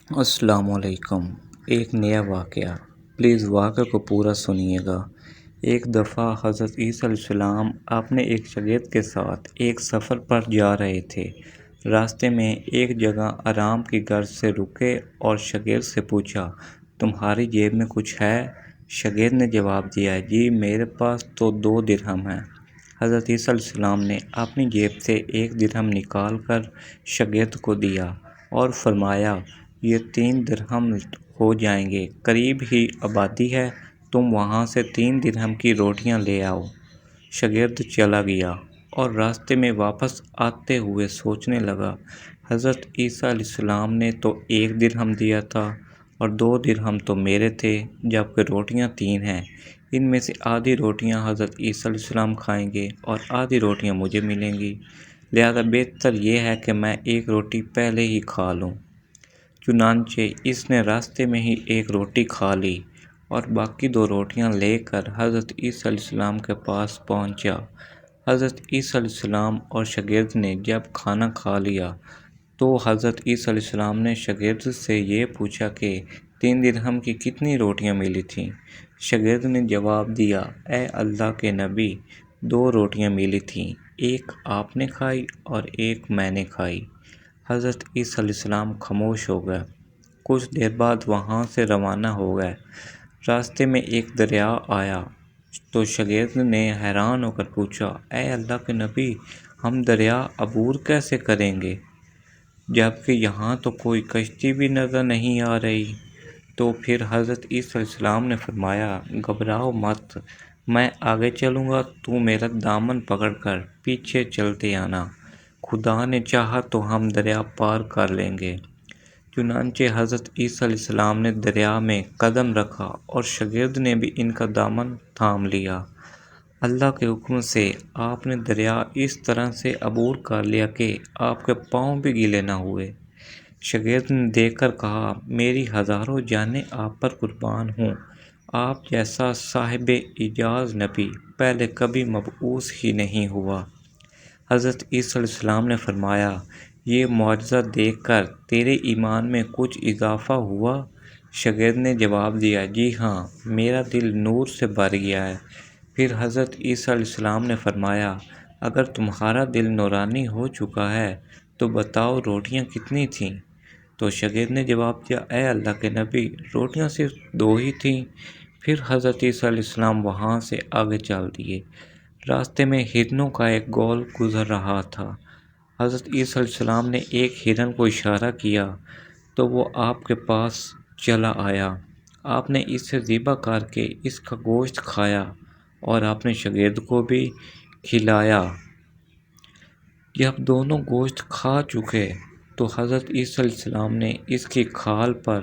السلام علیکم۔ ایک نیا واقعہ، پلیز واقعہ کو پورا سنیے گا۔ ایک دفعہ حضرت عیسیٰ علیہ السلام اپنے ایک شاگرد کے ساتھ ایک سفر پر جا رہے تھے۔ راستے میں ایک جگہ آرام کی غرض سے رکے اور شاگرد سے پوچھا، تمہاری جیب میں کچھ ہے؟ شاگرد نے جواب دیا، جی میرے پاس تو 2 درہم ہیں۔ حضرت عیسیٰ علیہ السلام نے اپنی جیب سے 1 درہم نکال کر شاگرد کو دیا اور فرمایا، یہ 3 درہم ہو جائیں گے، قریب ہی آبادی ہے، تم وہاں سے 3 درہم کی روٹیاں لے آؤ۔ شاگرد چلا گیا اور راستے میں واپس آتے ہوئے سوچنے لگا، حضرت عیسیٰ علیہ السلام نے تو 1 درہم دیا تھا اور 2 درہم تو میرے تھے، جبکہ روٹیاں 3 ہیں۔ ان میں سے آدھی روٹیاں حضرت عیسیٰ علیہ السلام کھائیں گے اور آدھی روٹیاں مجھے ملیں گی، لہذا بہتر یہ ہے کہ میں 1 روٹی پہلے ہی کھا لوں۔ چنانچہ اس نے راستے میں ہی 1 روٹی کھا لی اور باقی 2 روٹیاں لے کر حضرت عیسیٰ علیہ السلام کے پاس پہنچا۔ حضرت عیسیٰ علیہ السلام اور شاگرد نے جب کھانا کھا لیا تو حضرت عیسیٰ علیہ السلام نے شاگرد سے یہ پوچھا کہ 3 درہم کی کتنی روٹیاں ملی تھیں؟ شاگرد نے جواب دیا، اے اللہ کے نبی، 2 روٹیاں ملی تھیں، 1 آپ نے کھائی اور 1 میں نے کھائی۔ حضرت عیسیٰ علیہ السلام خاموش ہو گئے۔ کچھ دیر بعد وہاں سے روانہ ہو گئے۔ راستے میں ایک دریا آیا تو شاگرد نے حیران ہو کر پوچھا، اے اللہ کے نبی، ہم دریا عبور کیسے کریں گے، جبکہ یہاں تو کوئی کشتی بھی نظر نہیں آ رہی؟ تو پھر حضرت عیسیٰ علیہ السلام نے فرمایا، گھبراؤ مت، میں آگے چلوں گا، تو میرا دامن پکڑ کر پیچھے چلتے آنا، خدا نے چاہا تو ہم دریا پار کر لیں گے۔ چنانچہ حضرت عیسیٰ علیہ السلام نے دریا میں قدم رکھا اور شاگرد نے بھی ان کا دامن تھام لیا۔ اللہ کے حکم سے آپ نے دریا اس طرح سے عبور کر لیا کہ آپ کے پاؤں بھی گیلے نہ ہوئے۔ شاگرد نے دیکھ کر کہا، میری ہزاروں جانیں آپ پر قربان ہوں، آپ جیسا صاحب اعجاز نبی پہلے کبھی مبعوث ہی نہیں ہوا۔ حضرت عیسیٰ علیہ السلام نے فرمایا، یہ معجزہ دیکھ کر تیرے ایمان میں کچھ اضافہ ہوا؟ شاگرد نے جواب دیا، جی ہاں، میرا دل نور سے بھر گیا ہے۔ پھر حضرت عیسیٰ علیہ السلام نے فرمایا، اگر تمہارا دل نورانی ہو چکا ہے تو بتاؤ روٹیاں کتنی تھیں؟ تو شاگرد نے جواب دیا، اے اللہ کے نبی، روٹیاں صرف 2 ہی تھیں۔ پھر حضرت عیسیٰ علیہ السلام وہاں سے آگے چل دیے۔ راستے میں ہرنوں کا ایک گول گزر رہا تھا۔ حضرت عیسیٰ علیہ السلام نے ایک ہرن کو اشارہ کیا تو وہ آپ کے پاس چلا آیا۔ آپ نے اسے ذبح کر کے اس کا گوشت کھایا اور اپنے شاگرد کو بھی کھلایا۔ جب دونوں گوشت کھا چکے تو حضرت عیسیٰ علیہ السلام نے اس کی کھال پر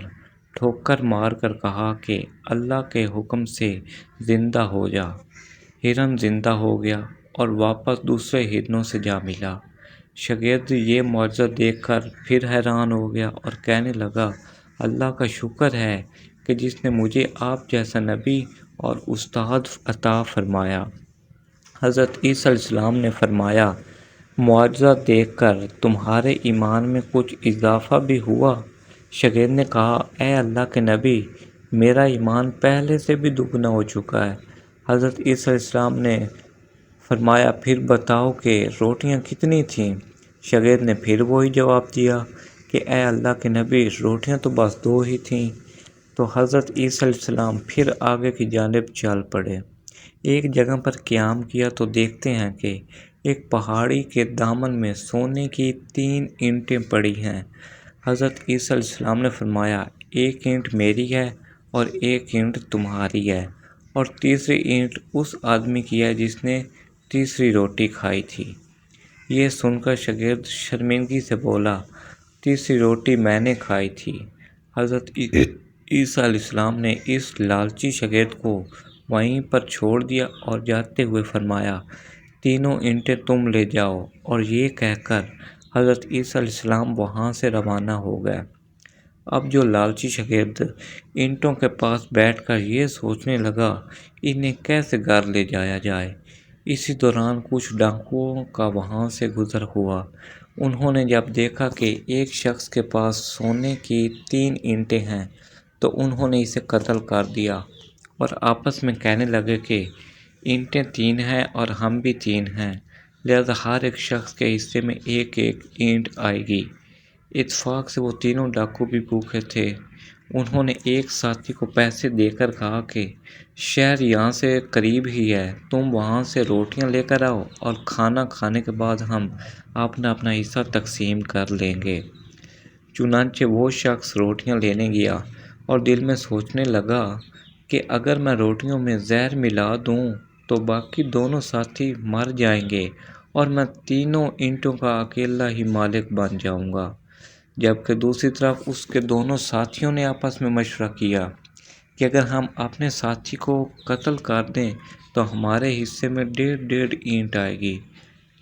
ٹھوکر مار کر کہا کہ اللہ کے حکم سے زندہ ہو جا۔ ہرن زندہ ہو گیا اور واپس دوسرے ہرنوں سے جا ملا۔ شاگرد یہ معجزہ دیکھ کر پھر حیران ہو گیا اور کہنے لگا، اللہ کا شکر ہے کہ جس نے مجھے آپ جیسا نبی اور استاد عطا فرمایا۔ حضرت عیسیٰ علیہ السلام نے فرمایا، معجزہ دیکھ کر تمہارے ایمان میں کچھ اضافہ بھی ہوا؟ شاگرد نے کہا، اے اللہ کے نبی، میرا ایمان پہلے سے بھی دگنا ہو چکا ہے۔ حضرت عیسیٰ علیہ السلام نے فرمایا، پھر بتاؤ کہ روٹیاں کتنی تھیں؟ شاگرد نے پھر وہی جواب دیا کہ اے اللہ کے نبی، روٹیاں تو بس 2 ہی تھیں۔ تو حضرت عیسیٰ علیہ السلام پھر آگے کی جانب چل پڑے۔ ایک جگہ پر قیام کیا تو دیکھتے ہیں کہ ایک پہاڑی کے دامن میں سونے کی 3 اینٹیں پڑی ہیں۔ حضرت عیسیٰ علیہ السلام نے فرمایا، 1 اینٹ میری ہے اور 1 اینٹ تمہاری ہے اور تیسری اینٹ اس آدمی کی ہے جس نے تیسری روٹی کھائی تھی۔ یہ سن کر شاگرد شرمندگی سے بولا، تیسری روٹی میں نے کھائی تھی۔ حضرت عیسیٰ علیہ السلام نے اس لالچی شاگرد کو وہیں پر چھوڑ دیا اور جاتے ہوئے فرمایا، 3 اینٹیں تم لے جاؤ، اور یہ کہہ کر حضرت عیسیٰ علیہ السلام وہاں سے روانہ ہو گئے۔ اب جو لالچی شاگرد اینٹوں کے پاس بیٹھ کر یہ سوچنے لگا، انہیں کیسے گھر لے جایا جائے۔ اسی دوران کچھ ڈاکوؤں کا وہاں سے گزر ہوا۔ انہوں نے جب دیکھا کہ ایک شخص کے پاس سونے کی 3 اینٹیں ہیں تو انہوں نے اسے قتل کر دیا اور آپس میں کہنے لگے کہ اینٹیں 3 ہیں اور ہم بھی 3 ہیں، لہذا ہر ایک شخص کے حصے میں ایک ایک اینٹ آئے گی۔ اتفاق سے وہ تینوں ڈاکو بھی بھوکے تھے۔ انہوں نے ایک ساتھی کو پیسے دے کر کہا کہ شہر یہاں سے قریب ہی ہے، تم وہاں سے روٹیاں لے کر آؤ اور کھانا کھانے کے بعد ہم اپنا اپنا حصہ تقسیم کر لیں گے۔ چنانچہ وہ شخص روٹیاں لینے گیا اور دل میں سوچنے لگا کہ اگر میں روٹیوں میں زہر ملا دوں تو باقی دونوں ساتھی مر جائیں گے اور میں تینوں اینٹوں کا اکیلا ہی مالک بن جاؤں گا۔ جبکہ دوسری طرف اس کے دونوں ساتھیوں نے آپس میں مشورہ کیا کہ اگر ہم اپنے ساتھی کو قتل کر دیں تو ہمارے حصے میں 1.5 اینٹ آئے گی۔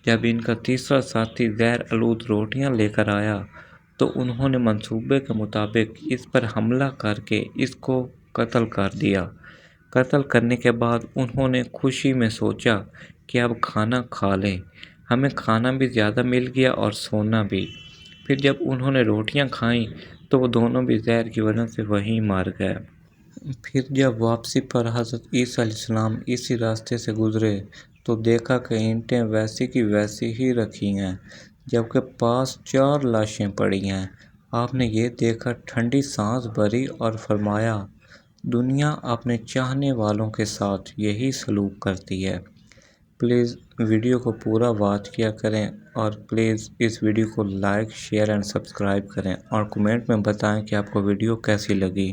جب ان کا تیسرا ساتھی زہر آلود روٹیاں لے کر آیا تو انہوں نے منصوبے کے مطابق اس پر حملہ کر کے اس کو قتل کر دیا۔ قتل کرنے کے بعد انہوں نے خوشی میں سوچا کہ اب کھانا کھا لیں، ہمیں کھانا بھی زیادہ مل گیا اور سونا بھی۔ پھر جب انہوں نے روٹیاں کھائیں تو وہ دونوں بھی زہر کی وجہ سے وہیں مر گئے۔ پھر جب واپسی پر حضرت عیسیٰ علیہ السلام اسی راستے سے گزرے تو دیکھا کہ اینٹیں ویسی کی ویسی ہی رکھی ہیں جبکہ پاس 4 لاشیں پڑی ہیں۔ آپ نے یہ دیکھا ٹھنڈی سانس بھری اور فرمایا، دنیا اپنے چاہنے والوں کے ساتھ یہی سلوک کرتی ہے۔ پلیز ویڈیو کو پورا واچ کیا کریں اور پلیز اس ویڈیو کو لائک، شیئر اینڈ سبسکرائب کریں اور کمنٹ میں بتائیں کہ آپ کو ویڈیو کیسی لگی۔